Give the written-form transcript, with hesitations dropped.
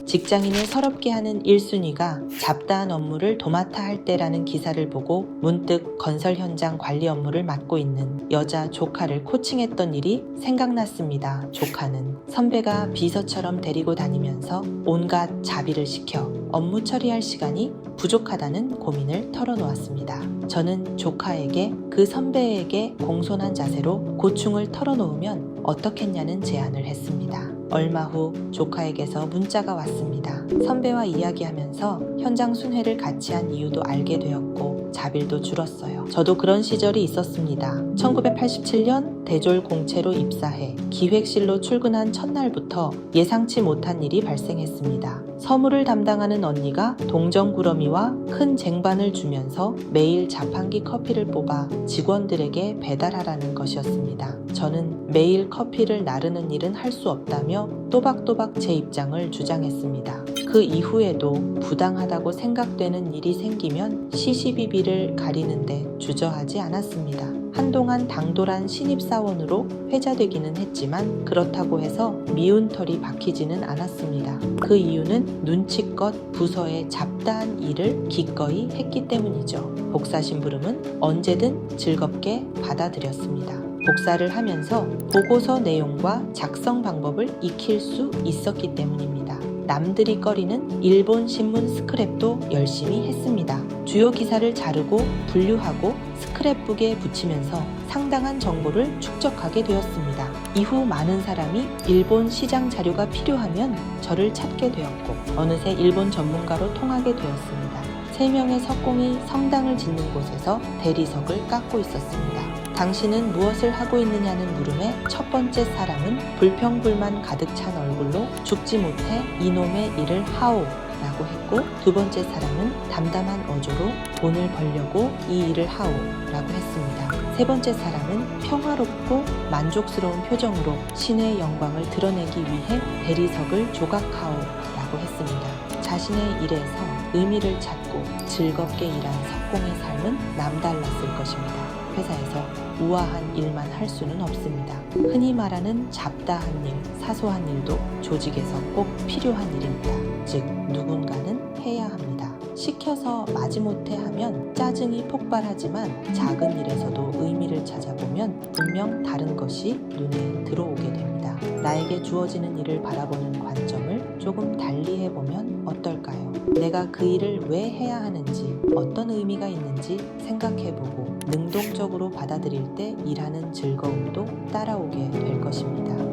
직장인을 서럽게 하는 1순위가 잡다한 업무를 도맡아 할 때라는 기사를 보고 문득 건설 현장 관리 업무를 맡고 있는 여자 조카를 코칭했던 일이 생각났습니다. 조카는 선배가 비서처럼 데리고 다니면서 온갖 자비를 시켜 업무 처리할 시간이 부족하다는 고민을 털어놓았습니다. 저는 조카에게 그 선배에게 공손한 자세로 고충을 털어놓으면 어떻겠냐는 제안을 했습니다. 얼마 후 조카에게서 문자가 왔습니다. 선배와 이야기하면서 현장 순회를 같이 한 이유도 알게 되었고 자빌도 줄었어요. 저도 그런 시절이 있었습니다. 1987년 대졸 공채로 입사해 기획실로 출근한 첫날부터 예상치 못한 일이 발생했습니다. 서무를 담당하는 언니가 동정구러미와 큰 쟁반을 주면서 매일 자판기 커피를 뽑아 직원들에게 배달하라는 것이었습니다. 저는 매일 커피를 나르는 일은 할 수 없다며 또박또박 제 입장을 주장했습니다. 그 이후에도 부당하다고 생각되는 일이 생기면 시시비비를 가리는데 주저하지 않았습니다. 한동안 당돌한 신입사원으로 회자되기는 했지만 그렇다고 해서 미운 털이 박히지는 않았습니다. 그 이유는 눈치껏 부서의 잡다한 일을 기꺼이 했기 때문이죠. 복사 심부름은 언제든 즐겁게 받아들였습니다. 복사를 하면서 보고서 내용과 작성 방법을 익힐 수 있었기 때문입니다. 남들이 꺼리는 일본 신문 스크랩도 열심히 했습니다. 주요 기사를 자르고 분류하고 스크랩북에 붙이면서 상당한 정보를 축적하게 되었습니다. 이후 많은 사람이 일본 시장 자료가 필요하면 저를 찾게 되었고 어느새 일본 전문가로 통하게 되었습니다. 3명의 석공이 성당을 짓는 곳에서 대리석을 깎고 있었습니다. 당신은 무엇을 하고 있느냐는 물음에 첫 번째 사람은 불평불만 가득 찬 얼굴로 죽지 못해 이놈의 일을 하오 라고 했고 두 번째 사람은 담담한 어조로 돈을 벌려고 이 일을 하오 라고 했습니다. 세 번째 사람은 평화롭고 만족스러운 표정으로 신의 영광을 드러내기 위해 대리석을 조각하오 라고 했습니다. 자신의 일에서 의미를 찾고 즐겁게 일한 석공의 삶은 남달랐을 것입니다. 회사에서 우아한 일만 할 수는 없습니다. 흔히 말하는 잡다한 일, 사소한 일도 조직에서 꼭 필요한 일입니다. 즉 누군가는 해야 합니다. 시켜서 마지못해 하면 짜증이 폭발하지만 작은 일에서도 의미를 찾아보면 분명 다른 것이 눈에 들어오게 됩니다. 나에게 주어지는 일을 바라보는 관점을 조금 달리 해보면 어떨까요? 내가 그 일을 왜 해야 하는지, 어떤 의미가 있는지 생각해보고 능동적으로 받아들일 때 일하는 즐거움도 따라오게 될 것입니다.